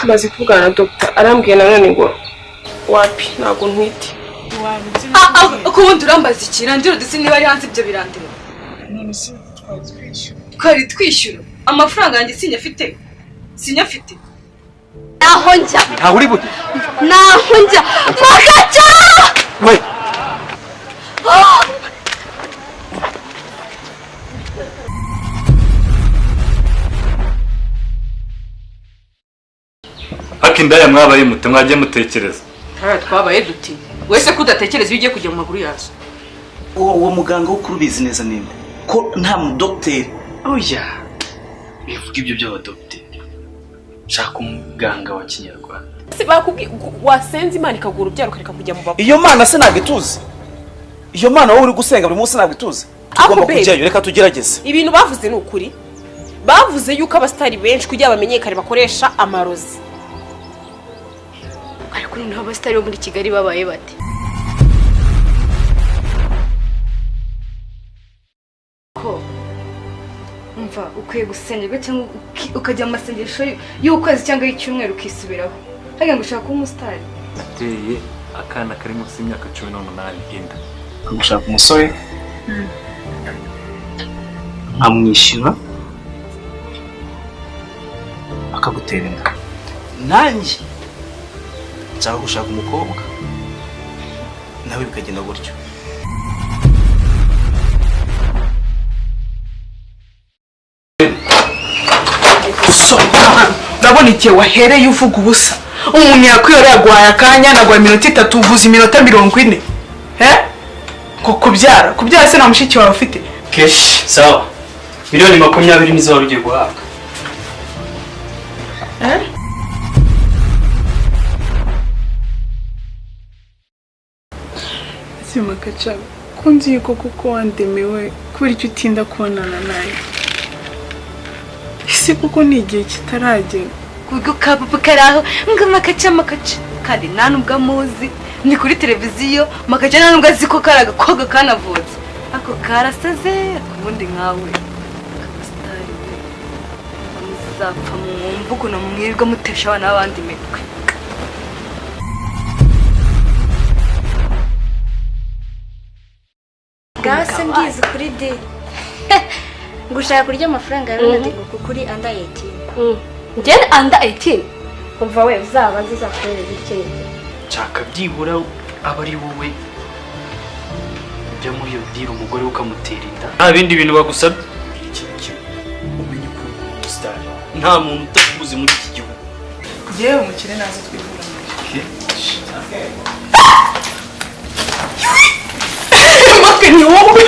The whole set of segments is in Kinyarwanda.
tumaze kuvugana na Dr. arambwiye nanone ngo wapi ntago ntwite. Akubundi urambaza ikira ndiro disi niba ari hanze ibyo birandira. Twari twishyura amafaranga yanjye sinyafite. Naho njya. Ntaho uri bute? Naho njya. Makaca! We. Akindaya mwabaye mute mwagiye mutekereza. Twabaye duti. Wese kudatekereza iyo ugiye kujya mu maguru yazo. Uwo muganga wo kurubizi neza ninde? Ko nta mu docteur. Oya. Bivuga ibyo by'abadocteur. Shaka umuganga wa Kinyarwanda. Bakubwi wasenze Imana ikagura ubyaro kareka kujya mu babo. Iyo Mana se nagituze. Iyo Mana wowe uri gusenga buri munsi nagituze. Tugomba kujyayo reka tugerageze. Ibintu bavuze ni ukuri. Bavuze yuko abastari benshi kugira bamenyekane bakoresha amarozi. Ariko noneho abastari bo muri Kigali babaye bate? Ko umva ukwiye gusengerwa cyangwa ukajya amasengesho y'ukwezi cyangwa y'icyumweru ukisubiraho. Hagira ngo ushaka umusitari. Ateye akana kari munsi y'imyaka 18 inda. Gushaka umusore. Nkamwishyura akagutera inda. Nanjye nshaka gushaka umukobwa nawe bikagenda gutyo. Ndabona igihe wahereye uvuga ubusa. Umuntu yakwiyora yagwaye akanya nagwa iminota 3 uvuza iminota 40. Kubyara se na mushiki wawe ufite. Kesh, sawa. Miliyoni 20 nizo wari ugiye guhabwa. Makaca kunzi yuko kuko wandemewe kubera icyo utinda kubonana naye. Ese kuko ni igihe kitaragera. Kuko kapapa karaho ngo Makaca kandi nta nubwo amuzi ni kuri televiziyo Makaca nta nubwo azi ko karaga koga kanavutse ako karasaze ubundi nkawe style muzapfa mu mvugo no mwirwa mutesha abana b'abandi mitwe. Gase ngize kuri de. Ngushaka kurya amafaranga y'abandi ngo kuri under 18. Njye under 18. Umva we uzaba nziza kurera bike. Chaka byibura abari wowe ujya muri iyo dira umugore ukamutera inda. Nta bindi bintu bagusabye. Umenye ko star nta muntu utakubuze muri iki gihugu. Yewe umukire nazo twivura muri. Maka ni wowe.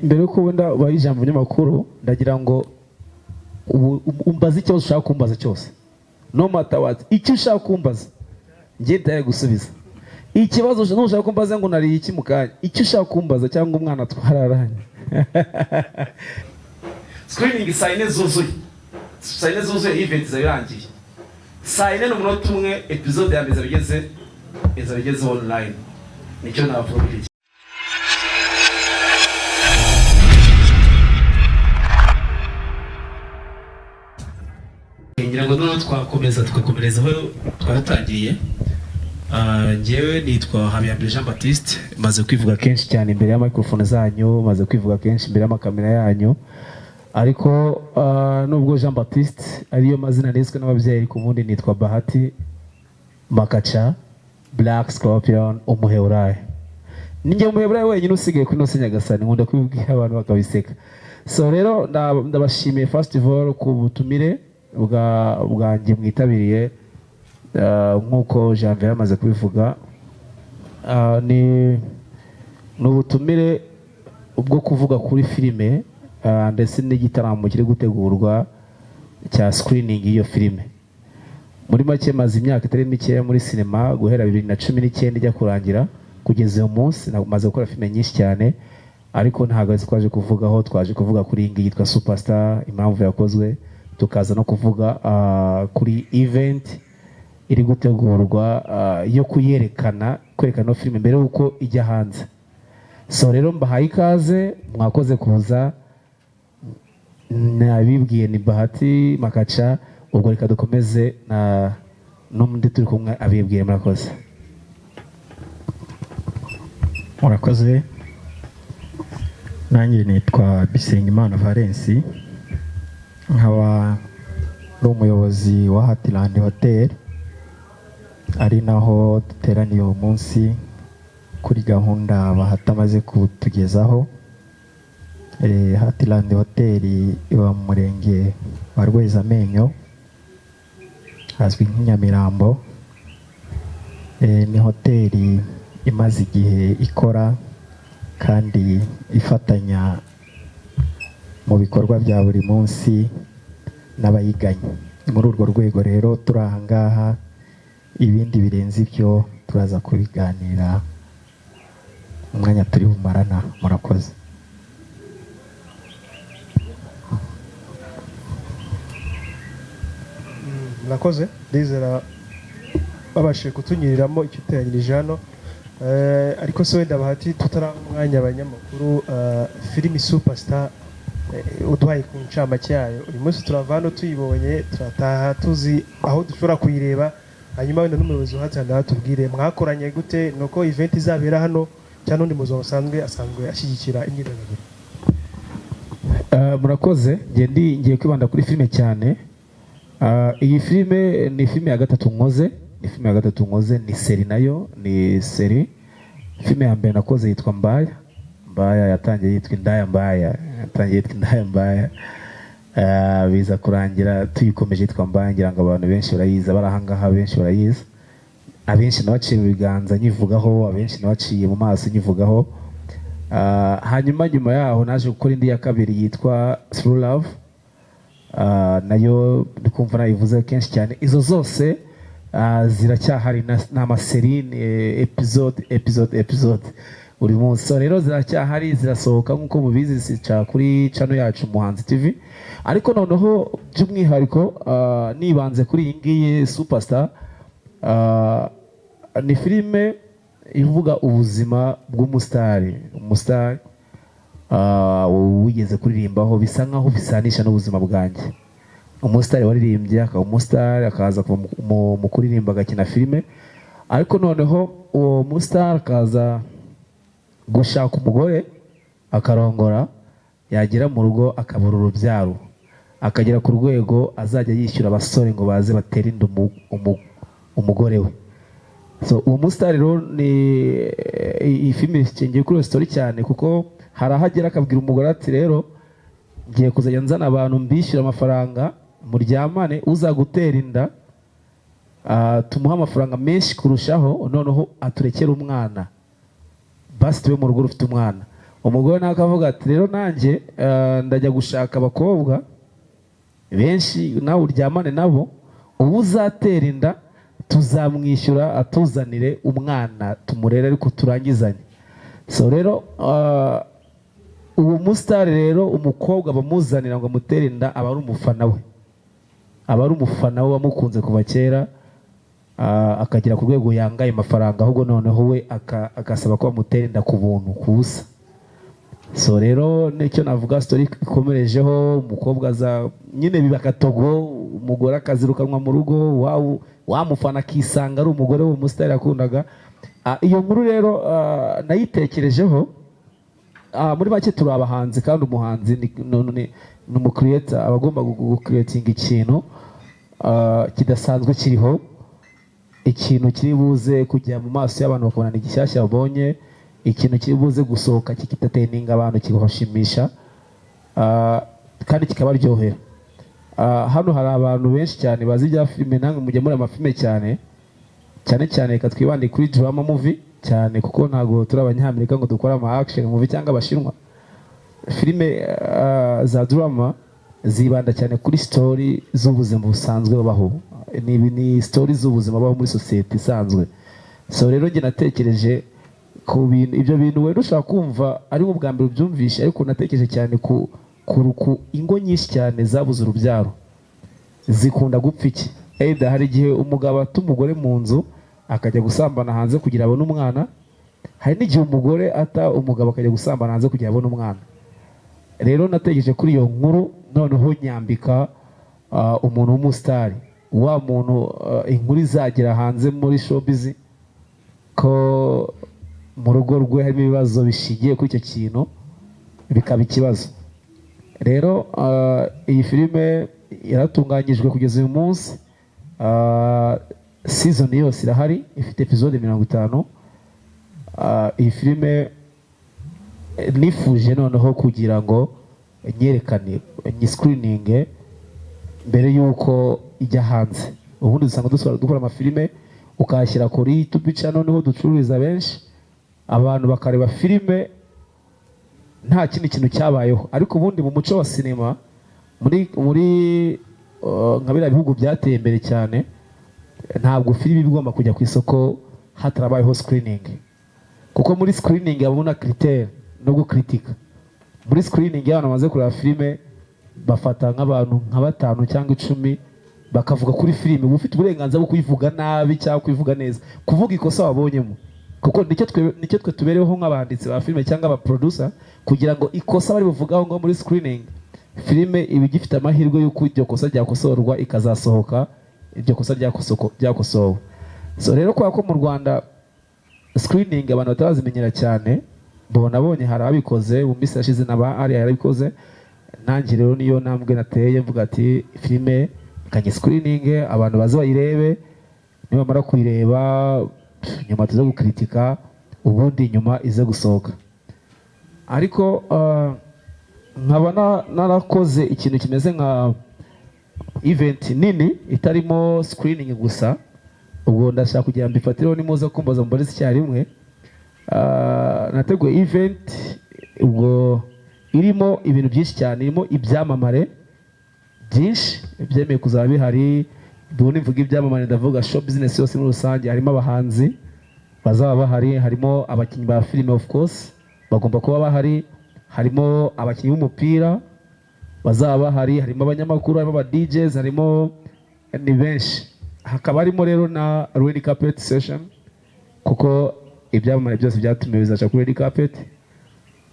Mbere yuko wenda bayijambo binyamakuru ndagira ngo umbaze icyo ushaka kumbaza cyose. No matter what. Icyo ushaka kumbaza ngiye ndaye gusubiza. Ikibazo ushaka kumbaza ngo nari iki mukanya. Icyo ushaka kumbaza cyangwa umwana atwararanye. Screening sayine zuzuye. Sayine zuzuye event zarangiye. Sayine no munota umwe episode ya mbere bigeze online. Nicyo navuga kuri iki. Ngira ngo none tugakomereza aho twaratangiye. Ngewe nitwa Habiyambere Jean Baptiste, maze kwivuga kenshi cyane imbere ya microphone zanyu, maze kwivuga kenshi imbere y'amakamera yanyu. Ariko nubwo Jean Baptiste ariyo mazina neswe n'ababyeyi ku bundi nitwa Bahati Makaca Black Scorpion umuheburayo. Ninjye umuheburayo wenyine usigaye kuri Nose Nyagasani nkunda kwibwira abantu bakabiseka. So rero ndabashimiye first of all ku butumire bwanjye mwitabiriye. Nkuko Janvier amaze kubivuga, ni ubutumire ubwo kuvuga kuri filime ndetse n'igitaramo kiri gutegurwa cya screening y'iyo filime. Muri make maze imyaka itari mikeya muri sinema guhera 2019 ijya kurangira kugeza uyu munsi maze gukora filime nyinshi cyane, ariko ntabwo twaje kuvugaho, twaje kuvuga kuri iyi yitwa Superstar, impamvu yakozwe, tukaza no kuvuga kuri event iri gutegurwa yo kwerekana no filime mbere uko ijya hanze. So rero mbahaye ikaze, mwakoze kuza, nabibwiye ni Bahati Makaca, ubwo reka dukomeze na n'undi turi kumwe abibwiye. Murakoze. Murakoze. Nanjye nitwa Bisengimana Valence, nkaba ari umuyobozi wa Heartland Hotel, ari naho duteraniye uyu munsi kuri gahunda Bahati amaze kutugezaho. Heartland Hotel iba mu murenge wa Rwezamenyo, hazwi nk'Inyamirambo. Ni hoteli imaze igihe ikora kandi ifatanya mu bikorwa bya buri munsi n'abayiganye. Muri urwo rwego rero turi aha ngaha, ibindi birenze ibyo turaza kubiganira umwanya turi bumarana. Murakoze. Murakoze. Ndizera babashije kutunyuriramo icyo uteranyirije hano, ariko se wenda Bahati tutaramwanya abanyamakuru, filimi Superstar uduhaye ku ncamake yayo, uyu munsi turava hano tuyibonye, turataha tuzi aho dushobora kuyireba, hanyuma wenda n'umuyobozi uhatana tubwire mwakoranye gute, nuko event izabera hano cyangwa undi muzo asanzwe ashyigikira imyidagaduro. Murakoze. Ngiye kwibanda kuri filime cyane. Iyi filime ni filime ya gatatu nkoze, ni seri, nayo ni seri. Filime ya mbere nakoze yitwa Mbaya, yatangiye yitwa Indaya Mbaya, biza kurangira tuyikomeje yitwa Mbaya. Ngira ngo abantu benshi barayizi, barahangaha benshi barayizi, abenshi nabaciye mu biganza nyivugaho, abenshi nabaciye mu maso nyivugaho. Hanyuma nyuma yaho naje gukora indi ya kabiri yitwa True Love, nayo ndikumva nayivuze kenshi cyane. Izo zose ziracyahari, n'amaseri, episode buri munsi. So rero ziracyahari, zirasohoka nk'uko mubizi, zica kuri channel yacu Muhanzi TV. Ariko noneho by'umwihariko nibanze kuri iyi ngiyi Superstar. Ni filime ivuga ubuzima bw'umusitari, wigeze kuririmbaho, bisa nkaho bisanisha n'ubuzima bwanjye. Umusitari waririmbye, akaba umusitari, akaza mu kuririmba agakina filime, ariko noneho uwo musitari akaza gushaka umugore, akarongora, yagera mu rugo akabura urubyaro, akagera ku rwego azajya yishyura abasore ngo baze batere inda umugore we. So uwo musitari rero ni iyi filime ishingiye kuri iyo story cyane, kuko hari ahagera akabwira umugore ati rero ngiye kuzajya nzana abantu mbishyura amafaranga, muryamane, uzagutera inda tumuha amafaranga menshi kurushaho, noneho aturekere umwana, basi tube mu rugo rufite umwana. Umugore nawe akavuga ati rero nanjye ndajya gushaka abakobwa benshi, nawe uryamane nabo, ubu uzatera inda tuzamwishyura atuzanire umwana tumurere ariko turangizanye. So rero uwo musitari rero, umukobwa bamuzanira ngo amutere inda aba ari umufana we, wamukunze kuva kera, akagera ku rwego yangaye amafaranga, ahubwo noneho we agasaba ko bamutera inda ku buntu, ku busa. So rero nicyo navuga, story ikomerejeho. Umukobwa aza nyine biba akatogo, umugore akazirukanwa mu rugo, wamufana akisanga ari umugore we umusitari yakundaga. Iyo nkuru rero nayitekerejeho. Muri make turi abahanzi, kandi umuhanzi ni umukreator, aba agomba gucreatinga ikintu kidasanzwe kiriho, ikintu kiri buze kujya mu maso y'abantu bakabona ni gishyashya babonye, ikintu kiri buze gusohoka kikitateninga abantu, kibashimisha kandi kikabaryohera. Hano hari abantu benshi cyane bazi ibya filime, namwe mujya muri amafilime cyane reka twibande kuri drama movie cyane, kuko ntabwo turi abanyamerika ngo dukora ama action movie cyangwa abashinwa. Filime za drama zibanda cyane kuri story z'ubuzima busanzwe babaho, ni story z'ubuzima babaho muri society isanzwe. So rero njye natekereje ku bintu, ibyo bintu wenda ushaka kumva ari mu bwa mbere ubyumvishe, ariko natekereje cyane ku ingo nyinshi cyane zabuze urubyaro, zikunda gupfa iki. Hari igihe umugabo ata umugore mu nzu akajya gusambana hanze kugira abone umwana, hari n'igihe umugore ata umugabo akajya gusambana hanze kugira abone umwana. Rero natekereje kuri iyo nkuru noneho nyambika umuntu w'umusitari, wa muntu inkuru izagera hanze muri showbiz ko mu rugo rwe harimo ibibazo bishingiye kuri icyo kintu bikaba ikibazo. Rero iyi filime yaratunganyijwe kugeza uyu munsi, season yose irahari, ifite episode 50. Iyi filime nifuje noneho kugira ngo nyerekane screening mbere yuko ijya hanze. Ubundi dusanga dukora amafilime ukayashyira kuri YouTube channel, noneho ducururiza benshi, abantu bakareba filime nta kindi kintu cyabayeho. Ariko ubundi mu muco wa sinema muri nka biriya bihugu byateye imbere cyane, ntabwo filime igomba kujya ku isoko hatarabayeho screening, kuko muri screening abona critère no gukritika. Muri screening y'abantu bamaze kureba filime bafata nk'abantu nka 5 cyangwa 10 bakavuga kuri filime, uba ufite uburenganzira bwo kuyivuga nabi cyangwa kuyivuga neza, kuvuga ikosa wabonyemo, kuko nicyo twe tubereho nk'abanditsi ba filime cyangwa aba producer, kugira ngo ikosa bari buvugaho ngo muri screening filime iba igifite amahirwe y'uko iryo kosa ryakosorwa ikazasohoka iryo kosa ryakosowe. So rero kwa ko mu Rwanda screening abantu batabazimenyera cyane, nabonye hari abikoze mu minsi yashize n'aba ari yarabikoze, nanjye rero niyo ntambwe nateye mvuga ati filime kanye screening abantu baze bayirebe, nibamara kuyireba nyuma tuze gukritika, ubundi nyuma ize gusohoka. Ariko nkaba narakoze ikintu kimeze nka event nini itarimo screening gusa, ubwo ndashaka kugira mbifatireho nimuze kumbaza mubarize icyarimwe. Nateguye event ubwo irimo ibintu byinshi cyane, irimo ibyamamare byinshi byemeye kuzaba bihari. Ubundi mvuga ibyamamare ndavuga show business yose muri rusange, harimo abahanzi bazaba bahari, harimo abakinnyi ba filime of course bagomba kuba bahari, harimo abakinnyi b'umupira bazaba bahari, harimo abanyamakuru, harimo aba DJs, harimo ni benshi. Hakaba harimo rero na red carpet session, kuko ibyamamare byose byatumiwe bizaca kuri red carpet.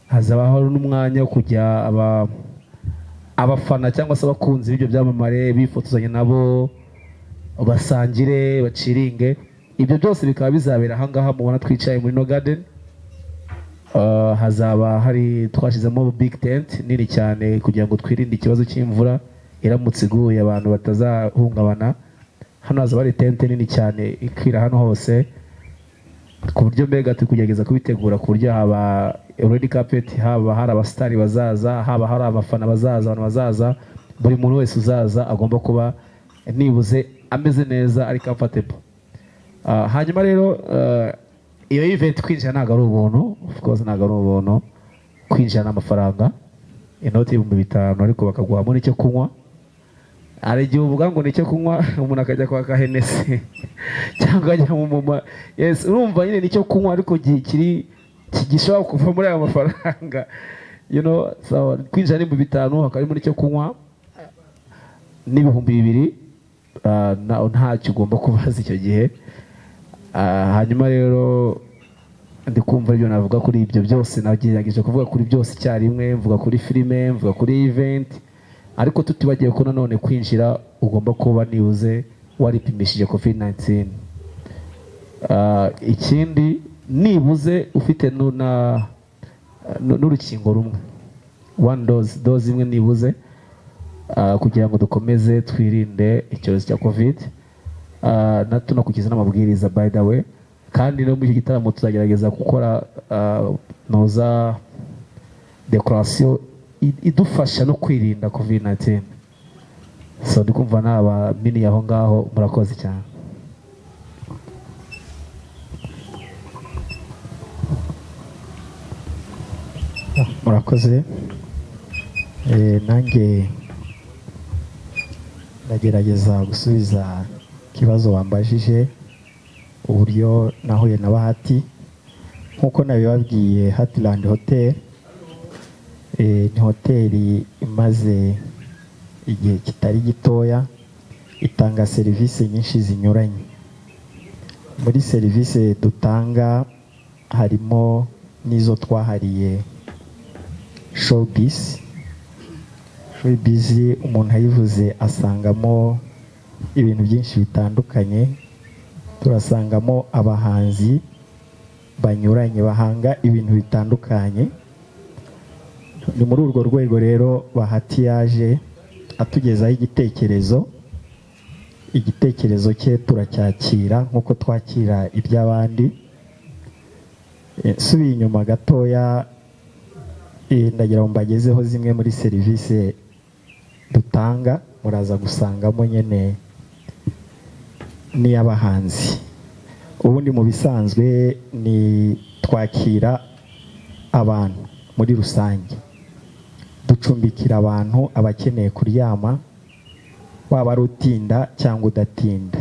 Hazabaho n'umwanya wo kujya abafana cyangwa se abakunzi b'ibyo byamamare bifotozanya nabo, basangire, baciringe. Ibyo byose bikaba bizabera ahangaha mubona twicaye muri No Garden. Hazaba hari twashizemo big tent nini cyane kugira ngo twirinde ikibazo cy'imvura iramutse iguye abantu batazahungabana. Hano hazaba hari tent nini cyane ikwira hano hose, ku buryo mbega turi kugerageza kubitegura ku buryo haba red carpet, haba hari abastari bazaza, haba hari abafana bazaza, abantu bazaza, buri muntu wese uzaza agomba kuba nibuze ameze neza ari comfortable. Hanyuma rero iyo event kwinjira ntabwo ari ubuntu, of course ntabwo ari ubuntu, kwinjira n'amafaranga, inoti $5,000, ariko bakaguhamo n'icyo kunywa. Hari igihe uvuga ngo nicyo kunywa umuntu akajya kwa Hennessy cyangwa ajya mu mama, yes urumva nyine nicyo kunywa, ariko gishobora kuva muri aya mafaranga, so kwinjira ni $5,000, hakarimo n'icyo kunywa $2,000, ntacyo ugomba kubaza icyo gihe. Hanyuma rero ndikumva ibyo navuga kuri ibyo byose, nagerageje kuvuga kuri byose icyarimwe, mvuga kuri filime, mvuga kuri event, ariko tutibagiye ko nanone kwinjira ugomba kuba nibuze waripimishije COVID-19. Ikindi nibuze ufite n'urukingo rumwe, one dose imwe nibuze, kugira ngo dukomeze twirinde icyorezo cya COVID. Tunakukiza n'amabwiriza by the way, kandi no muri iki gitaramo tuzagerageza gukora noza decoration idufasha no kwirinda COVID-19. So ndikumva naba mini aho ngaho, murakoze cyane. Murakoze. Nanjye ndagerageza gusubiza ikibazo wambajije, uburyo nahuye na Bahati. Nkuko nabibabwiye, Heartland Hotel ni hoteli imaze igihe kitari gitoya, itanga serivisi nyinshi zinyuranye. Muri serivisi dutanga harimo n'izo twahariye showbiz. showbiz umuntu ayivuze asangamo ibintu byinshi bitandukanye. Turasangamo abahanzi banyuranye bahanga ibintu bitandukanye. Ni muri urwo rwego rero Bahati yaje atugezaho igitekerezo cye turacyakira nk'uko twakira iby'abandi. Subiye inyuma gatoya, ndagira ngo mbagezeho zimwe muri serivisi dutanga, muraza gusangamo nyene n'iy'abahanzi. Ubundi mu bisanzwe ni twakira abantu muri rusange, ducumbikira abantu abakeneye kuryama, waba ari utinda cyangwa udatinda.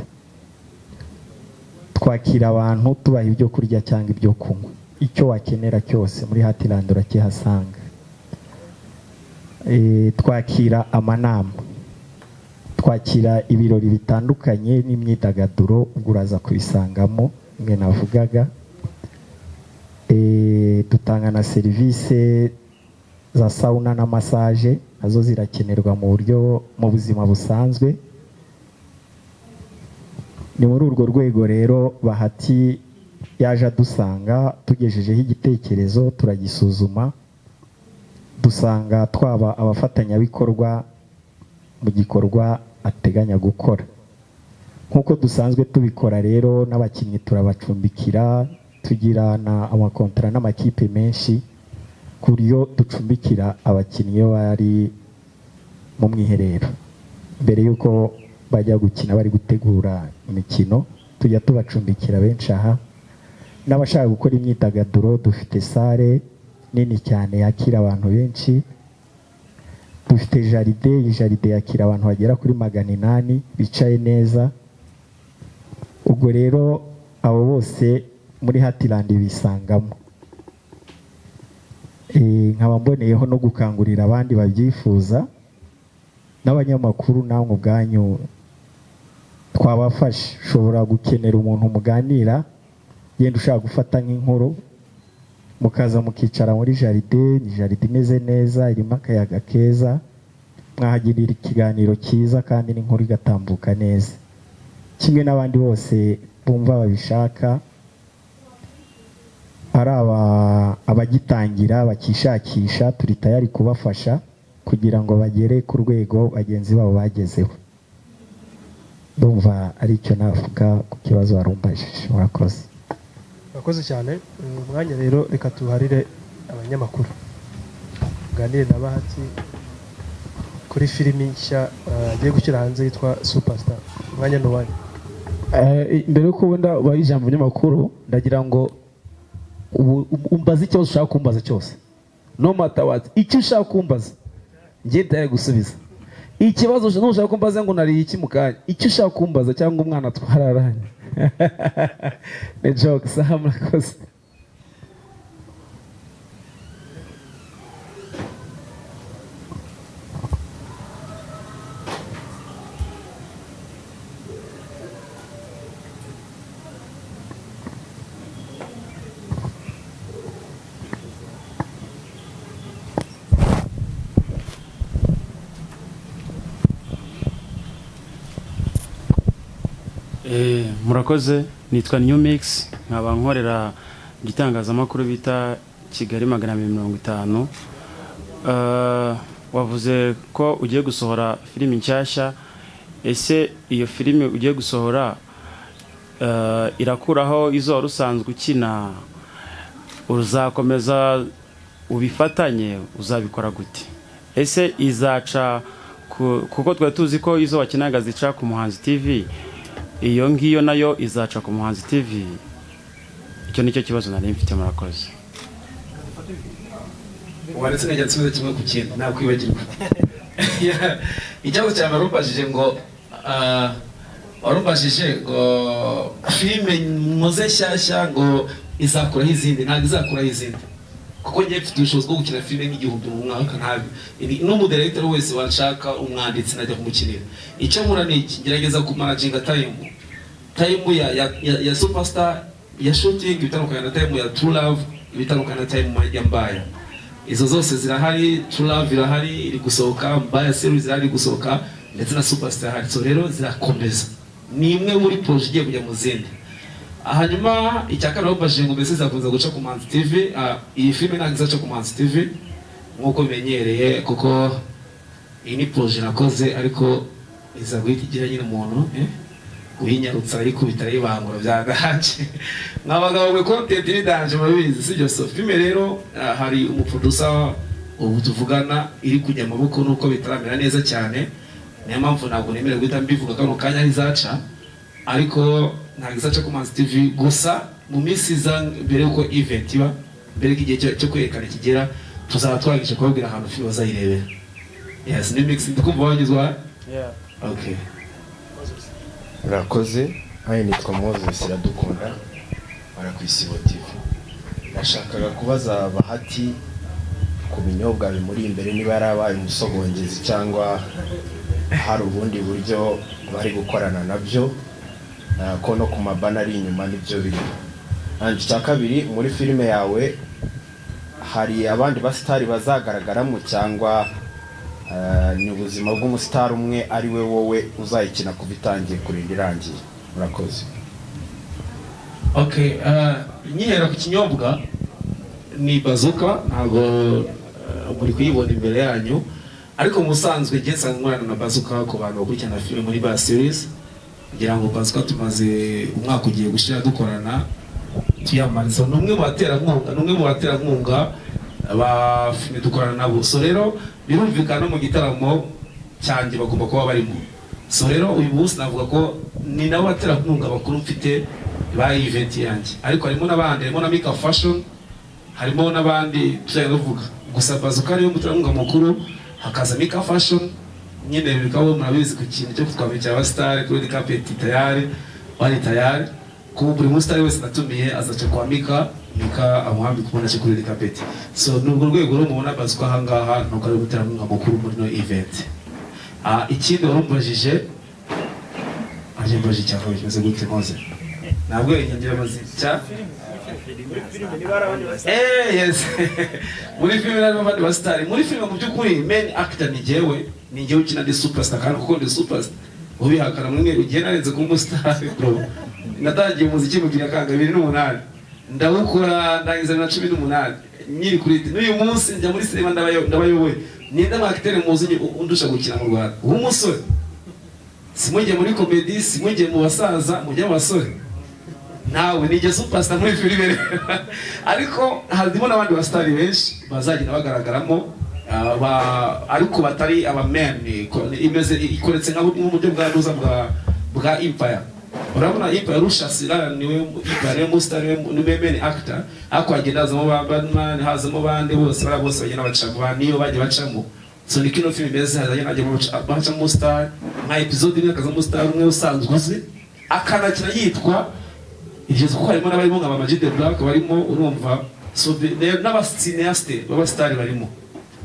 Twakira abantu tubaha ibyo kurya cyangwa ibyo kunywa, icyo wakenera cyose muri Heartland urakihasanga. Twakira amanama, twakira ibirori bitandukanye n'imyidagaduro, uraza kubisangamo mwe navugaga. Dutanga na serivisi za sauna na massage, nazo zirakenerwa mu buzima busanzwe. Ni muri urwo rwego rero Bahati yaje adusanga, tugejejeho igitekerezo turagisuzuma, dusanga twaba abafatanyabikorwa mu gikorwa ateganya gukora. Nk'uko dusanzwe tubikora rero, n'abakinnyi turabacumbikira, tugirana amakontara n'amakipe menshi ku buryo ducumbikira abakinnyi iyo bari mu mwiherero. Mbere y'uko bajya gukina bari gutegura imikino, tujya tubacumbikira benshi aha. N'abashaka gukora imyidagaduro, dufite sale nini cyane yakira abantu benshi. Dufite jaride yakira abantu bagera kuri 800 bicaye neza. Ubwo rero abo bose muri Heartland bisangamo. Nkaba mboneyeho no gukangurira abandi babyifuza n'abanyamakuru, namwe ubwanyu twabafasha. Ushobora gukenera umuntu muganira, yenda ushaka gufata nk'inkuru, mukaza mukicara muri jaride. Ni jaride imeze neza, irimo akayaga keza, mwahagirira ikiganiro cyiza kandi n'inkuru igatambuka neza. Kimwe n'abandi bose bumva babishaka, ari abagitangira bakishakisha, turi tayari kubafasha kugira ngo bagere ku rwego bagenzi babo bagezeho. Ndumva ari icyo navuga ku kibazo warumbajije. Murakoze. Murakoze cyane. Umwanya rero reka tuharire abanyamakuru, tuganire na Bahati kuri filimi nshya agiye gushyira hanze yitwa Superstar. Umwanya n'uwanyu. Mbere yuko wenda bayijambo abanyamakuru, ndagira ngo umbaze ikibazo ushaka kumbaza cyose, no matter what. Icyo ushaka kumbaza njye ndaye gusubiza. Ikibazo ushaka kumbaza ngo nari iki mukanya, icyo ushaka kumbaza cyangwa umwana twararanye ne joke. Saha, murakoze. Murakoze. Nitwa New Mix, nkaba nkorera igitangazamakuru bita Kigali 250. Wavuze ko ugiye gusohora filimi nshyashya. Ese iyo filimi ugiye gusohora irakuraho izo rusanzwe ukina, uzakomeza ubifatanye, uzabikora gute? Ese izaca kuko twari tuzi ko izo wakinaga zica ku Muhanzi TV, iyo ngiyo nayo izaca ku Muhanzi TV? Icyo nicyo kibazo nari mfite. Murakoze. Waretse najya nsubiza kimwe ku kintu nakwibagirwa. Ikibazo cya barumbajije ngo filime muze shyashya ngo izakuraho izindi. Ntabwo izakuraho izindi, kuko njye mfite ubushobozi bwo gukina filime nk'igihumbi mu mwaka. Ntabwo n'umudirector wese wanshaka umwanditsi najya kumukinira. Icyo nkora ni iki, ngerageza kumanaginga time ya Superstar, ya shooting ibitandukanye na time ya True Love, ibitandukanye na time ya Mbaya. izo zose zirahari, True Love irahari iri gusohoka, Mbaya series irahari gusohoka, ndetse na Superstar irahari. So rero zirakomeza, ni imwe muri projet igiye kujya mu zindi. Hanyuma icyakara babajije ngo mbese zakunze guca ku Manzi TV. Iyi filime ntabwo izaca ku Manzi TV nk'uko bimenyereye, kuko iyi ni projet nakoze, ariko iza guhita igira nyine umuntu uyinyarutsa arikubita yibangura byaganje. Nk'abagabo mwe content ni danje murabizi, sibyo? So filime rero hari umuproducer ubu tuvugana iri kujya mu maboko nuko bitaramera neza cyane, niyo mpamvu ntabwo nemerewe guhita mbivuga kano kanya izaca, ariko ntabwo izaca ku Manzi TV gusa. Mu minsi iza mbere yuko event iba, mbere y'igihe cyo kwerekana kigera, tuzaba twagisha kubabwira ahantu filime bazayirebera. Yes, ni mix ndikumva wanyuzwa. Yeah. Okay. Murakoze, ayi nitwa Moses Iradukunda, bara ku Isibo TV. Nashakaga kubaza Bahati ku binyobwa bimuri imbere niba yarabaye umusogongezi cyangwa hari ubundi buryo bari gukorana nabyo, ko no ku mabana ari inyuma nibyo biri. Andi cya kabiri, muri filime yawe hari abandi basitari bazagaragaramo cyangwa ni ubuzima bw'umusitari umwe ari we wowe uzayikina kuva itangiye kurinda irangiye? Murakoze. Okay, nyihera ku kinyobwa ni Bazooka, ntabwo muri kuyibona imbere yanyu, ariko musanzwe ngiye nsanzwe nkorana na Bazooka ku bantu bakurikirana filime muri ba series. Ngira ngo Bazooka tumaze umwaka ugiye gushira dukorana, tuyamariza n'umwe mu baterankunga aba filime dukorana nabo. So rero birumvikana mu gitaramo cyanjye bagomba kuba barimo. So rero uyu munsi navuga ko ni nabo baterankunga bakuru mfite ba event yanjye, ariko harimo n'abandi, harimo na Mika Fashion, harimo n'abandi tujya kuvuga. Gusa Bazooka ariyo muterankunga mukuru, hakaza Mika Fashion, nyine bikaba murabizi ku kintu cyo twabikira abastar kuri carpet tayari, bari tayari. Kuba buri musitari wese natumiye azaca kwa Mika amuhambi kubona cyo kuri carpet. So nubwo rwego rwo mubona Bazooka ahangaha nuko ari guterankunga mukuru muri no event. Ikindi warumbajije cyangwa kimeze gute Mose? Ntabwo inyangira amazita. Yes. Muri filime n'abandi abandi basitari. Muri filime mu by'ukuri main actor ni jewe ukina ndi superstar, kandi kuko ndi superstar ubihakana mwe ugiye narenze ku mustar bro. Natangiye umuziki mu 2008, ndawukora ndangiza na 18 nyiri kuri n'uyu munsi njya muri sinema ndabayoboye. Ninde mu acteur muzi undusha gukina mu Rwanda? Umusore. Simujye muri comedy, simujye mu basaza, mujye mu basore. Nawe nije superstar muri filime. Ariko harimo n'abandi basitari benshi bazagenda bagaragaramo, ariko batari aba men, imeze ikoretse nka mu buryo bwa ruza bwa Empire. Urabona Empire rushasira niwe Empire musitari niwe main actor, ako agenda azamo Batman, hazamo bande bose bagenda bacamo niyo baje bacamo. So ni kino film beze hazanye baca mu star, nka episode imwe akaza star umwe usanzwe uzi akanakina yitwa ivyo ko harimo n'abarimo nka Mama Jide Black barimo, urumva. So n'abasineaste baba star barimo,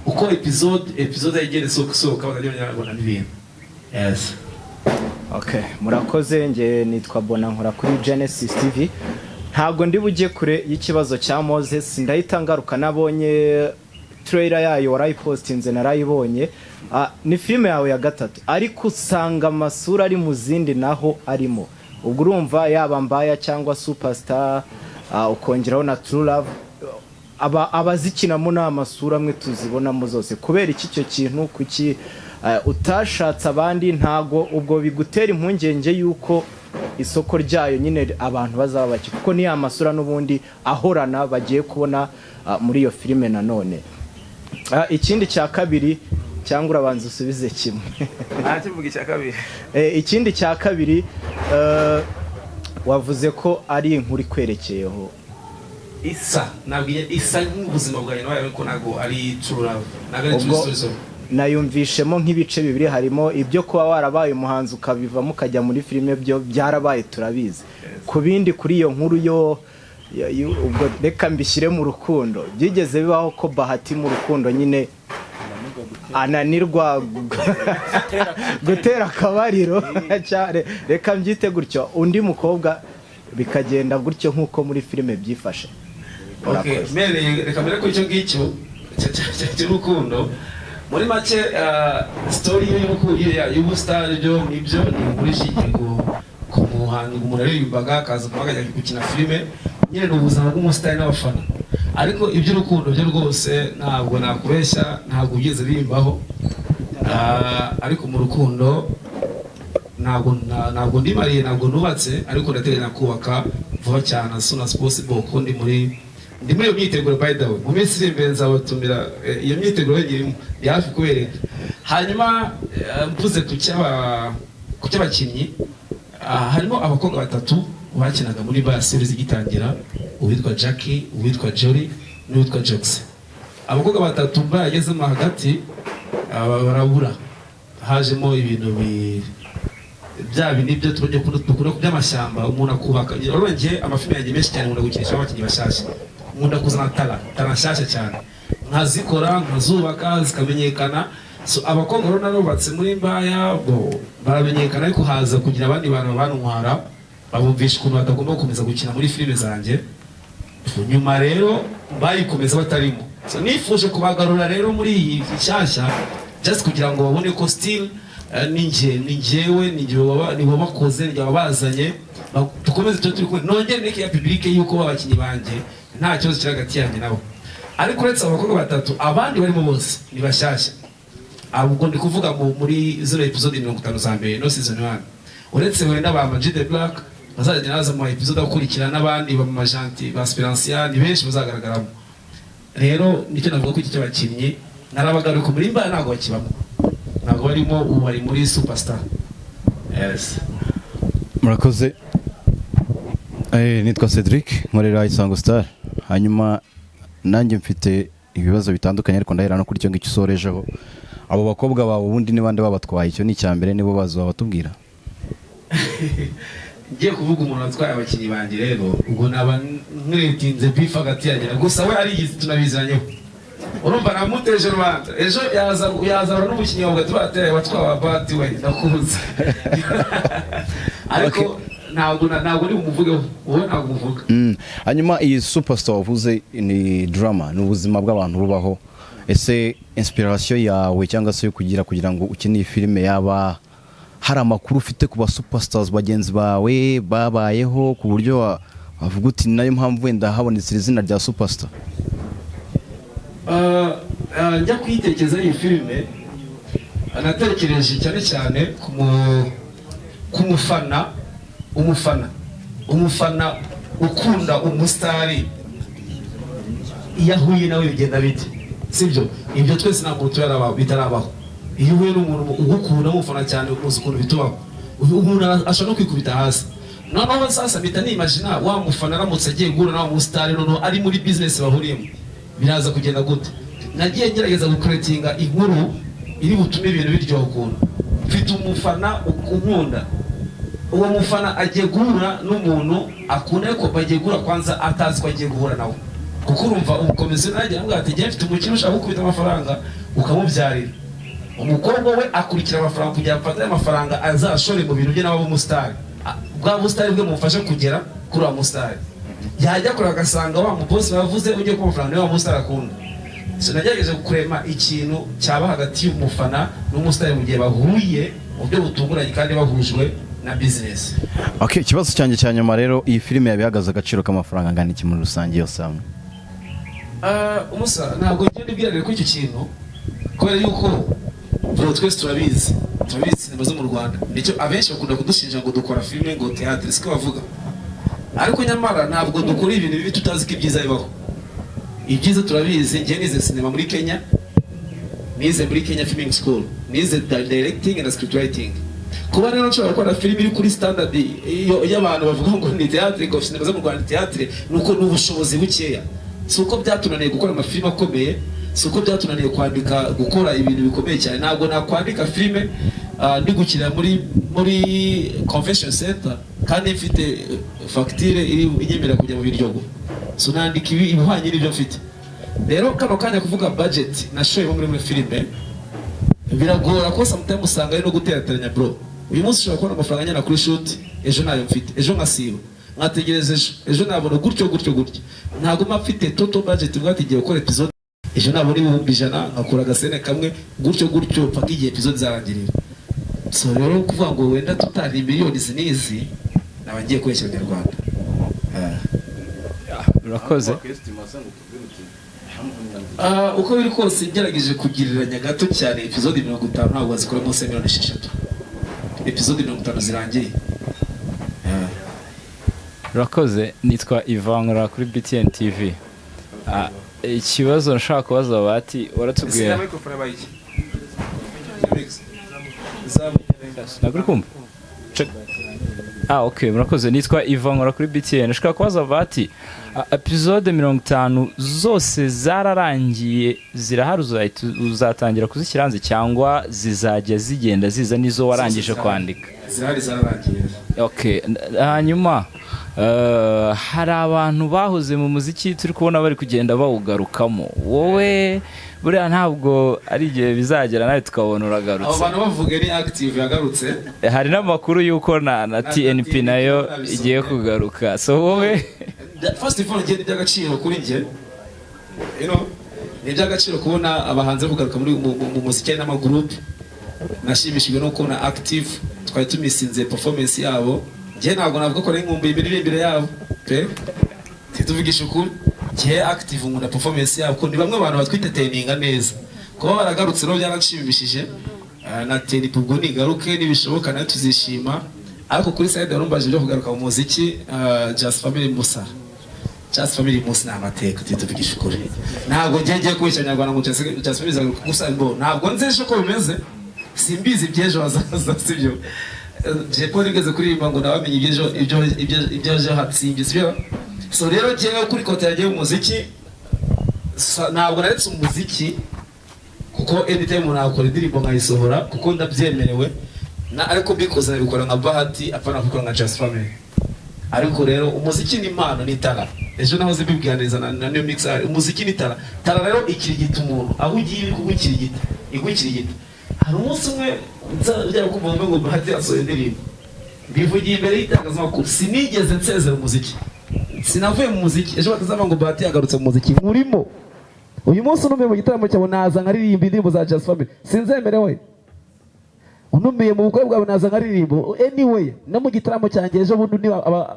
uko episode igere soka bakajya n'ibintu. Yes. Okay, murakoze. Nge nitwa Bona, nkora kuri Genesis TV. Ntabwo ndi bujye kure y'ikibazo cya Moses, ndahita ngaruka. Nabonye trailer yayo warayipostinze, narayibonye. Ni filime yawe ya gatatu, ariko usanga amasura ari mu zindi naho arimo. Ubwo urumva yaba Mbaya cyangwa Superstar, ukongeraho na True Love, abazikinamo n'amasura amwe tuzibonamo zose. Kubera iki cyo kintu kuki utashatse abandi? Ntago ubwo bigutera impungenge yuko isoko ryayo nyine abantu bazaba baki, kuko ni amasura n'ubundi ahorana bagiye kubona muri iyo filime nanone. Ikindi cya kabiri, cyangwa urabanza usubize kimwe? Kivuga icya kabiri. Ikindi cya kabiri, wavuze ko ari inkuru ikwerekeyeho. Nabwiye isa nk'ubuzima bwawe nawe, ariko nago ari True Love, nago ari True Story. Nayumvishemo nk'ibice bibiri, harimo ibyo kuba warabaye umuhanzi ukabivamo ukajya muri filime, byo byarabaye turabizi. Ku bindi kuri iyo nkuru yo ubwo reka mbishyire mu rukundo, byigeze bibaho ko Bahati mu rukundo nyine ananirwa gutera akabariro reka mbyite gutyo, undi mukobwa bikagenda gutyo nk'uko muri filime byifashe? Okay, reka mbere ko icyo ngicyo cy'urukundo muri make story y'ubusitani byo nibyo ni muri shikigo ku muhanzi umuntu aririmbaga akaza akajya gukina filime nyine n'ubuzima bw'umusitani n'abafana ariko iby'urukundo byo rwose ntabwo nakubeshya ntabwo ugeze birimbaho ariko mu rukundo ntabwo ndimariye ntabwo nubatse ariko ndateganya kubaka vuba cyane as soon as possible kuko ndi muri iyo myiteguro by the way mu minsi iri imbere nzabatumira iyo myiteguro yirimo ndi hafi kubereka hanyuma mvuze ku cy'abakinnyi harimo abakobwa batatu bakinaga muri ba series igitangira uwitwa Jackie uwitwa Jory n'uwitwa Jox abakobwa batatu bagezemo hagati barabura hajemo ibintu bya binibyo tujye dukura ku by'amashyamba umuntu akubaka urongeye amafilme yanjye menshi cyane umuntu gukinisha abakinnyi bashyashya umuntu akuzana tara nshyashya cyane nkazikora nkazubaka zikamenyekana so abakobwa rero narubatse muri mbaya baramenyekana ariko haza kugira abandi bantu babantwara babumvisha ukuntu batagomba gukomeza gukina muri filime zanjye nyuma rero bayikomeza batarimo so nifuje kubagarura rero muri iyi nshyashya just kugira ngo babone ko still ni njyewe nibo bakoze njye babazanye dukomeze turi kumwe nongere neke ya publique yuko babakinnyi banjye nta kibazo kiri hagati yanjye nabo ariko uretse abakobwa batatu abandi barimo bose ni bashyashya ahubwo ndi kuvuga muri 0 episode 50 za mbere no season 1 uretse wenda ba Magic the Black bazajya naza mu episode akurikira n'abandi ba Majanti ba Sperantia ni benshi bazagaragaramo rero nicyo navuga ko iki cy'abakinnyi narabagaruka muri mbaya ntago bakibamo ntago barimo ubu bari muri Superstar. Yes, murakoze. Nitwa Cedric nkorera Isango Star hanyuma nanjye mfite ibibazo bitandukanye ariko ndahera no kuri cyo ngicyo usorejeho abo bakobwa bawe ubundi ni bande babatwaye icyo ni cyambere nibo bazo babatubwira ngiye kuvuga umuntu atwaye abakinnyi banjye rero ubwo naba nkretinze beef hagati yanjye gusa we ari igizi tunabizanyeho urumva namuteje rubanda ejo yazabura n'umukinnyi wawe tubateye watwaye bati we ndakubuza ariko ntabwo uri bumuvugeho wowe ntabwo umuvuga. Hanyuma iyi Superstar wavuze ni drama ni ubuzima bw'abantu bubaho ese inspiration yawe cyangwa se yo kugira ngo ukine filime yaba hari amakuru ufite ku ba superstars bagenzi bawe babayeho ku buryo wavuga uti nayo mpamvu wenda habonetse izina rya Superstar? Njya kwitekereza iyi filime anatekereje cyane ku umufana ukunda umusitari yahuye nawe bigenda bite sibyo ibyo twese nta muntu bitarabaho iyo uhuye n'umuntu ugukunda umufana cyane uzi ukuntu bitubaho umuntu ashobora no kwikubita hasi noneho sasa mpita nimagina wa mufana aramutse agiye guhura na wa musitari noneho ari muri business bahuriyemo biraza kugenda gute nagiye ngerageza gukuretinga inkuru iri butume ibintu biryoha ukuntu mfite umufana ukunda uwo mufana agiye guhura n'umuntu akunda ariko bagiye guhura kwanza atazi ko agiye guhura nawe kuko urumva umukomezi nagiye avuga ati njye mfite umukino ushaka gukubita amafaranga ukamubyarira umukobwa we akurikira amafaranga kugira afate amafaranga azashore mu bintu bye n'abo umusitari bwa musitari bwe mufashe kugera kuri wa musitari yajya kure agasanga wa mubosi bavuze ugiye ku mafaranga niwe wa musitari akunda so nagerageje kurema ikintu cyaba hagati y'umufana n'umusitari mu gihe bahuye mu buryo butunguranye kandi bahujwe na business. Okay, ikibazo cyanjye cya nyuma rero iyi filime yabihagaze agaciro k'amafaranga angana iki muri rusange yose hamwe? Umusa ntabwo ngende bwirare ko icyo kintu kubera yuko twese turabizi sinema zo mu Rwanda nicyo abenshi bakunda kudushinja ngo dukora filime ngo theatre siko bavuga ariko nyamara ntabwo dukora ibintu bibi tutazi ko ibyiza bibaho. Ibyiza turabizi njye nize sinema muri Kenya nize muri Kenya Filming School nize directing and script writing kuba rero nshobora gukora filime iri kuri standard y'abantu bavuga ngo ni theatre ko sinema zo mu Rwanda theatre nuko n'ubushobozi bukeya suko byatunaniye gukora amafilime akomeye suko byatunaniye kwandika gukora ibintu bikomeye cyane ntabwo nakwandika filime ndi gukira muri convention center kandi mfite facture inyemera kujya mu biryogo so nandika ibihwanye n'ibyo mfite rero kano kanya kuvuga budget nashoye muri filime biragora ko sometimes usanga ari no guterateranya bro uyu munsi ushobora kubona amafaranga nyana kuri shoot ejo nayo mfite ejo nkasiba nkategereza ejo nabona gutyo ntabwo mfite total budget bwatigiye gukora episode ejo nabona ibihumbi 100 nkakura agasene kamwe gutyo gutyo paka igihe episode zarangirira. So rero kuvuga ngo wenda tutari miliyoni zinizi nabagiye kwesha Abanyarwanda. Urakoze. Uko biri kose ngerageje kugiriranya gato cyane episode 50 ntabwo bazikora mu miliyoni 6. Episode 50 zirangiye. Urakoze, nitwa Ivan kuri BTN TV. Ikibazo nshaka kubaza bati waratubwiye. Naguri kumva. Okay, murakoze, nitwa Ivan kuri BTN. Nshaka kubaza bati episode 50 zose zararangiye zirahari uzatangira kuzishyiranze cyangwa zizajya zigenda ziza nizo warangije kwandika? Zirahari zararangiye. Okay, hanyuma hari abantu bahoze mu muziki turi kubona bari kugenda bawugarukamo. Wowe buriya ntabwo ari igihe bizagera nawe tukabona uragarutse? Abo bantu bavuga ni active yagarutse. Hari n'amakuru yuko na TNP nayo igiye kugaruka. So wowe first of all ngende by'agaciro kuri nge. Ni by'agaciro kubona abahanze kugaruka muri mu muziki n'amagroup. Nashimishijwe no kubona active twari tumisinze performance yabo. Nge ntabwo navuga ko ari nkumbuye imiririmbire yabo pe tuvugisha ukuri. Nge active nkunda performance yabo ko ni bamwe abantu batwiteteninga neza kuba baragarutse no byaranshimishije. Na TNP ubwo nigaruke nibishoboka nayo tuzishima, ariko kuri side yarumbaje byo kugaruka mu muziki. Just Family Musa, Just Family Musa n'amateka tuvugisha ukuri. Ntabwo ngiye kubeshya Nyarwanda ngo Just Family zaguruka gusa mbo ntabwo nzeshe ko bimeze, simbizi byejo bazaza sibyo. Jepo nigeze kuririmba ngo nabamenye ibyo hatsimbye sibyo. So rero ngiye kuri kote yagiye mu muziki, ntabwo naretse umuziki kuko anytime nakora indirimbo nkayisohora kuko ndabyemerewe ariko bikoze nabikora nka bahati apana gukora nka Just Family. Ariko rero umuziki ni impano ni tara. Ejo naho zibibwiraniriza na New Mixer, umuziki ni tara. Tara rero ikirigita umuntu aho ugiye kugukirigita igukirigita. Hari umunsi umwe nzajya kumva ngo bahati asohoye indirimbo bivugiye imbere y'itangazamakuru, sinigeze nsezera umuziki, sinavuye mu muziki. Ejo batazama ngo bahati yagarutse mu muziki murimo. Uyu munsi numbe mu gitaramo cyawe naza nkaririmba indirimbo za Just Family, sinzemerewe. Unumiye mu bukwe bwawe naza nkaririmbo anyway. No mu gitaramo cyanjye ejo bundi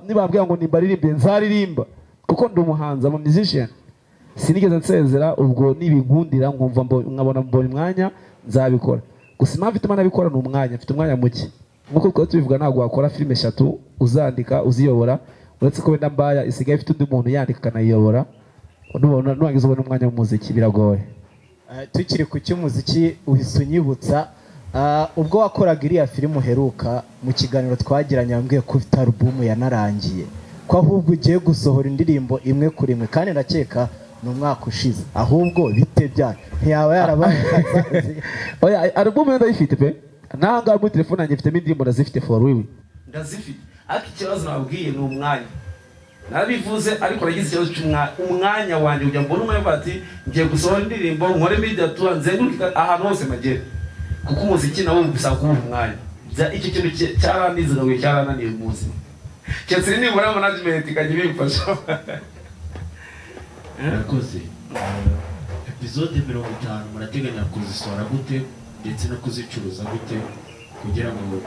nibabwiye ngo nimbaririmbe nzaririmba kuko ndi umuhanzi mu musician. Sinigeze nsezera, ubwo nibinkundira nkumva nkabona mbona umwanya nzabikora. Gusa impamvu ituma nabikora n'umwanya, mfite umwanya muke. Nkuko twari tubivuga ntabwo wakora filime 3 uzandika uziyobora, uretse ko wenda mbaya isigaye ifite undi muntu yandika kanayiyobora. Nuwangiza ubona umwanya mu muziki biragoye. Tukiri ku cy'umuziki uhise unyibutsa ubwo wakoraga iriya filime uheruka mu kiganiro twagiranye wambwiye ko ufite album yanarangiye, ko ahubwo ugiye gusohora indirimbo imwe kuri imwe, kandi ndakeka ni umwaka ushize. Ahubwo bite bya ntiyaba yarabaye oya album ndayifite pe nanga muri telefone yanjye mfite indirimbo ndazifite for real ndazifite. Ariko ikibazo nabwiye ni umwanya nabivuze, ariko nagize ikibazo cy'umwanya wanjye ujya mbona umwe bati ngiye gusohora indirimbo nkore media tour nzenguruka ahantu hose magere, kuko umuziki nawo bisaba kuba umwanya. Icyo kintu cyaranizagawe cyarananiye mu buzima cyetse ni muri management ikajya bimfasha. Urakoze. Episode 50 murateganya kuzisohora gute ndetse no kuzicuruza gute kugira ngo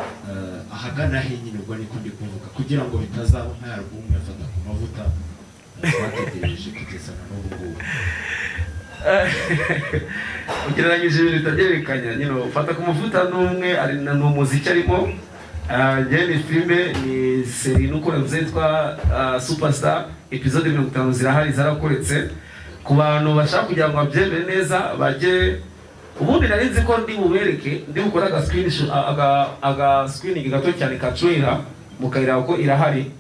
ahagana he nyine ubwo niko ndi kuvuga, kugira ngo bitazaba nka album yafata ku mavuta twategereje kugeza na n'ubu ngubu? Ugereranyije ibintu bitagerekanya nyine ufata ku mavuta n'umwe ari n'umuziki arimo. Njye ni filime ni seri nuko zitwa Superstar. Episode 50 zirahari zarakoretse ku bantu bashaka kugira ngo babyemere neza bajye. Ubundi nari nzi ko ndi bubereke ndi gukora aga screening gato cyane ka trailer mukayira ko irahari,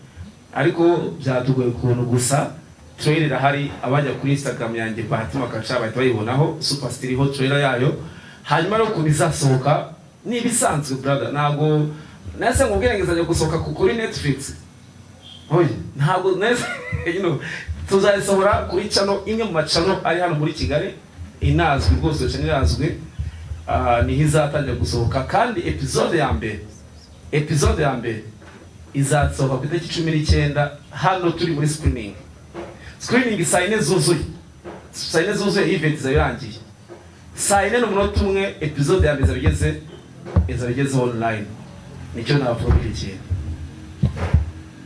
ariko byatugoye ukuntu gusa trailer irahari. Abajya kuri Instagram yanjye Bahati Makacha bahita bayibonaho Superstar iriho trailer yayo. Hanyuma no kubizasohoka ni bisanzwe brother, ntabwo nase ngubwirengezanya gusohoka kuri Netflix. Oye ntabwo nese tuzayisohora kuri channel imwe mu channel ari hano muri Kigali inazwi rwose cyane irazwi. Ni hizatangira gusohoka, kandi episode ya mbere izasohoka ku 19 hano turi muri screening saa 4 zuzuye saa yine zuzuye event izaba irangiye saa yine n'umunota umwe episode ya mbere izaba igeze online nicyo navuga kuri iki kintu.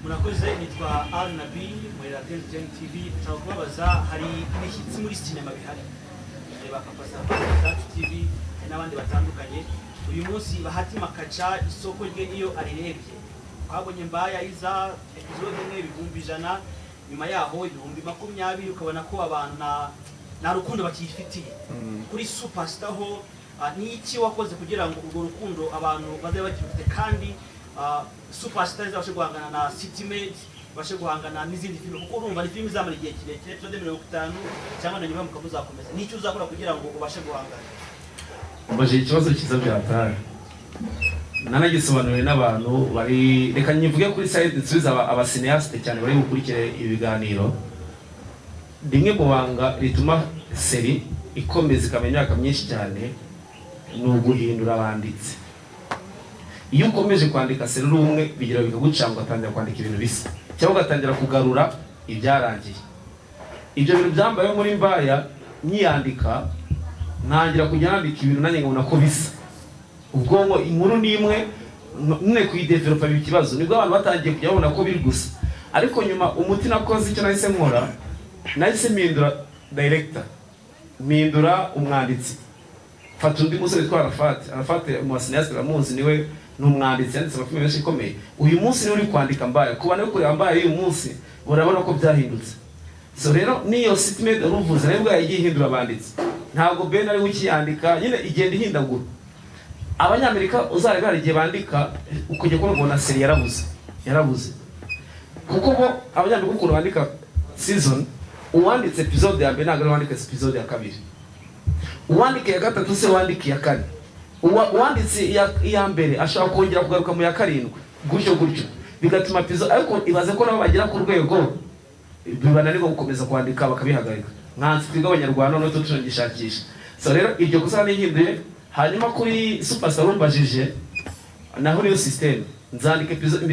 Murakoze, nitwa Arnabi muri Radio Gen TV. Nshaka kubabaza, hari imishyitsi muri sinema bihari bakapasa TV n'abandi batandukanye. Uyu munsi Bahati Makaca isoko rye iyo arirebye twabonye Mbaya iza episode imwe ibihumbi 100, nyuma yaho ibihumbi 20, ukabona ko abantu na rukundo bakifitiye kuri Superstar ho. Ni iki wakoze kugira ngo urwo rukundo abantu baze bagifite kandi Superstar izabashe guhangana na Citymaid, bashe guhangana n'izindi filime, kuko urumva ni filime zamara igihe kirekire episode 50 cyangwa na nyuma mukamuzakomeza? Ni icyo uzakora kugira ngo ubashe guhangana? Umbaje ikibazo cyiza byatara nanagisobanuriye n'abantu bari, reka nyivuge kuri side nsubiza abasineaste cyane bari gukurikira ibiganiro. Rimwe mu banga rituma seri ikomeza ikamenya imyaka myinshi cyane ni uguhindura abanditsi. Iyo ukomeje kwandika seri rumwe bigira bikagucanga ugatangira kwandika ibintu bisa cyangwa ugatangira kugarura ibyarangiye. Ibyo bintu byambaye muri Mbaya nyiyandika ntangira kujya nandika ibintu nanjye ngabona ko bisa, ubwonko inkuru n'imwe none kuyidevelopa ikibazo nibwo abantu batangiye kujya babona ko biri gusa. Ariko nyuma umuti nakoze icyo nahise nkora, nahise mpindura director, mpindura umwanditsi, fata undi musore witwa Arafat mu cineaste ramuzi, niwe n'umwanditsi yanditse amafilme menshi ikomeye. Uyu munsi niwe uri kwandika Mbaya, kuba no kureba Mbaya uyu munsi urabona ko byahindutse. So rero niyo Citymaid ruvuze nabwo yagiye ihindura abanditsi, ntabwo Ben ari ukiyandika nyine igenda ihindagura. Abanyamerika uzarega hari igihe bandika ukujya kubona seri yarabuze kuko bo abanyamerika ukuntu bandika season, uwanditse episode ya mbere ntabwo wandika episode ya kabiri, uwandika ya gatatu se wandika ya kane, uwanditse iya mbere ashaka kongera kugaruka mu ya karindwi, gutyo bigatuma episode. Ariko ibaze ko nabo bagira ku rwego bibananirwa gukomeza kwandika bakabihagarika, nkansi twiga abanyarwanda no tutungishakisha. So rero iryo gusa nihinduye. Hanyuma kuri Superstar rumbajije naho niyo system nzandika episode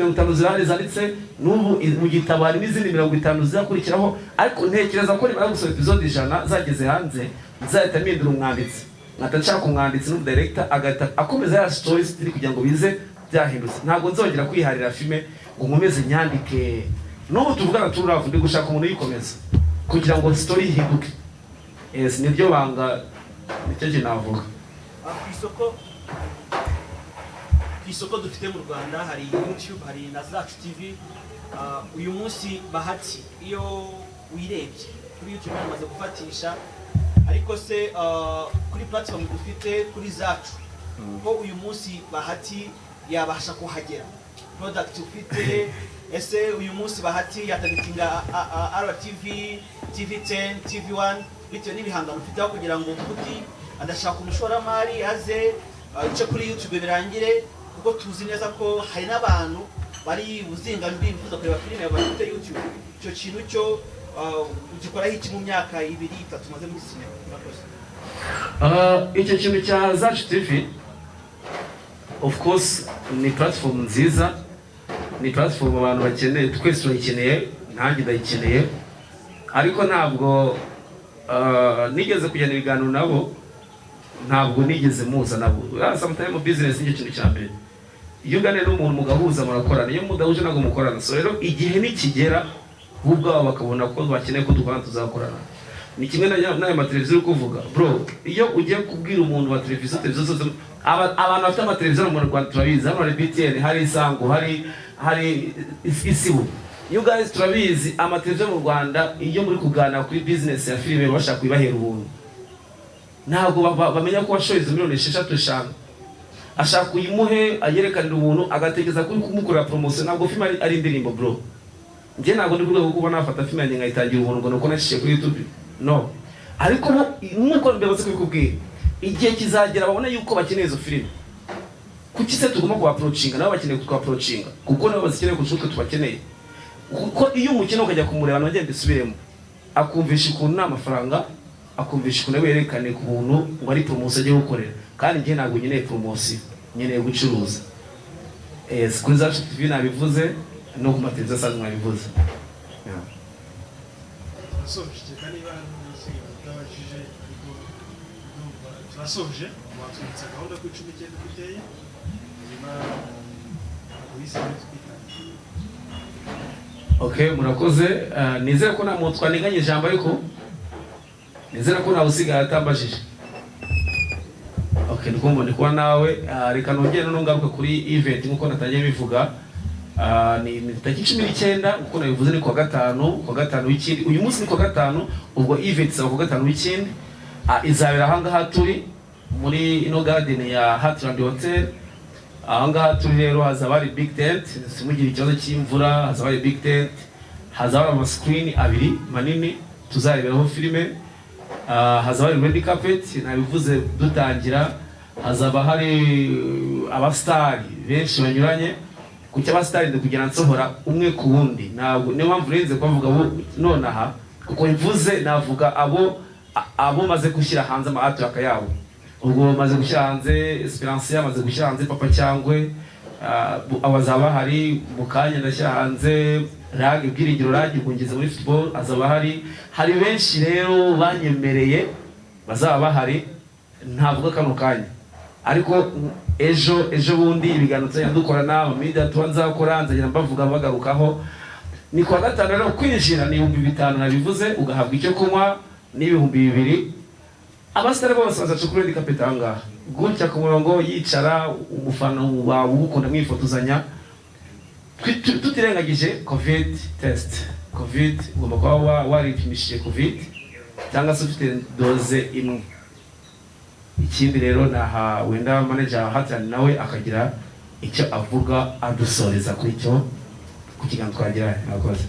50 zirane zanditse n'ubu mu gitabo hari n'izindi 50 zizakurikiraho. Ariko ntekereza ko nimara gusoma episode 100 zageze hanze nzahita mpindura umwanditsi, nkatashaka umwanditsi n'umu director agahita akomeza ya stories tiri kugira ngo bize byahindutse. Ntabwo nzongera kwiharira filme ngo nkomeze nyandike. N'ubu tuvugana turavu ndi gushaka umuntu yikomeza kugira ngo story ihinduke. Yes, nibyo banga nicyo navuga. Ku isoko dufite mu Rwanda hari YouTube, hari na Zacu TV. Uyu munsi Bahati iyo wirebye kuri YouTube bamaze gufatisha, ariko se kuri platform dufite kuri Zacu ko uyu munsi Bahati yabasha kuhagera product ufite? Ese uyu munsi Bahati yatagitinga RTV, TV10, TV1 bitewe n'ibihangano ufite kugira ngo uvuge adashaka umushoramari aze ice kuri YouTube birangire? Kuko tuzi neza ko hari n'abantu bari buzinganjwe bifuza kureba filime bafite YouTube. Icyo kintu cyo ugikoraho iki mu myaka 2-3 maze muri sinema? Icyo kintu cya Zacu TV of course ni platform nziza, ni platform abantu bakeneye, twese turayikeneye, nanjye ndayikeneye. Ariko ntabwo nigeze kujyana ibiganiro nabo, ntabwo nigeze muza nabo. Sometimes business ni ikintu cya mbere, iyo uganira n'umuntu mugahuza murakorana, iyo mudahuje ntabwo mukorana. So rero igihe nikigera ubwo bakabona ko bakeneye ko dukorana tuzakorana. Ni kimwe n'aya mateleviziyo uri kuvuga bro, iyo ugiye kubwira umuntu wa televiziyo zose abantu bafite amateleviziyo mu Rwanda turabizi, hano hari BTN, hari Isango, hari Isibo. You guys turabizi amateleviziyo mu Rwanda iyo muri kuganira kuri business ya filime bashaka kwibahera ubuntu, ntabwo bamenya ko washoye izo miliyoni 6-5 ashaka kuyimuhe ayerekanira ubuntu agategeza kuri kumukorera promotion. Ntabwo filime ari indirimbo bro. Nje ntabwo ndi kurwego kuba nafata filime yanjye ngayitangira ubuntu ngo nuko nashishe kuri YouTube, no. Ariko nkuko mbebaze kubikubwira, igihe kizagera babona yuko bakeneye izo filime, kuki se tugomba ku approachinga nabo bakeneye ku approachinga, kuko nabo bazikeneye kuko tubakeneye. Kuko iyo umukino ukajya kumureba nongeye mbisubiremo, akumvisha ukuntu n'amafaranga, akumvisha ukuntu yerekane ku buntu ngo ari promotion agiye gukorera. Kandi nje ntabwo nkeneye promotion, nkeneye gucuruza. Kuri Zacu TV nabivuze no ku mateleviziyo asanzwe nabivuze. turasoje kandi niba n'usigaye utabashije ariko turasoje watwibutsa gahunda ku 19 duteye nyuma kubisaba twitangira. Okay, murakoze. Nizere ko namwe twaniganye ijambo ariko nizere ko nawe usigaye atambajije. Okay, ndikumva ndi kuba nawe reka nongere nongaruka kuri event nkuko natangiye bivuga. Ni tariki 19 uko nabivuze ni kwa gatanu w'ikindi. Uyu munsi ni kwa gatanu ubwo event sa kwa gatanu w'ikindi. Izabera ahangaha turi muri ino garden ya Heartland Hotel. Ahangaha turi rero hazaba ari big tent, simugira ikibazo cy'imvura, hazaba ari big tent, hazaba ama screen abiri manini tuzareberaho filime. Hazaba ari red carpet nabivuze dutangira, hazaba hari abastari benshi banyuranye. Kuki abastari ndi kugira nsohora umwe ku wundi, ntabwo niyo mpamvu renze kuvuga nonaha kuko mvuze navuga abo maze gushyira hanze ama artwork yabo. Ubwo maze gushyira hanze Esperance yamaze gushyira hanze Papa Cyangwe, abazaba hari mukanya ndashyira hanze Rag Ibyiringiro Rag kungeze muri football, azaba hari benshi rero banyemereye bazaba bahari, ntavuga kano kanya ariko ejo bundi ibiganiro yandukorana mu media tubanzakora nzagira mbavuga bagarukaho. Ni kwa gatanu rero kwinjira ni 5,000 nabivuze, ugahabwa icyo kunywa ni 2,000. Abasitari bose bazacukura red carpet ahangaha gutya ku murongo yicara, umufana wawe ukunda mwifotozanya. Tutirengagije covid test. Covid ugomba kuba waripimishije covid cyangwa se ufite doze imwe. Ikindi rero naha wenda manager Heartland nawe akagira icyo avuga adusoreza kuri cyo kukiganza twagira. Nakoze.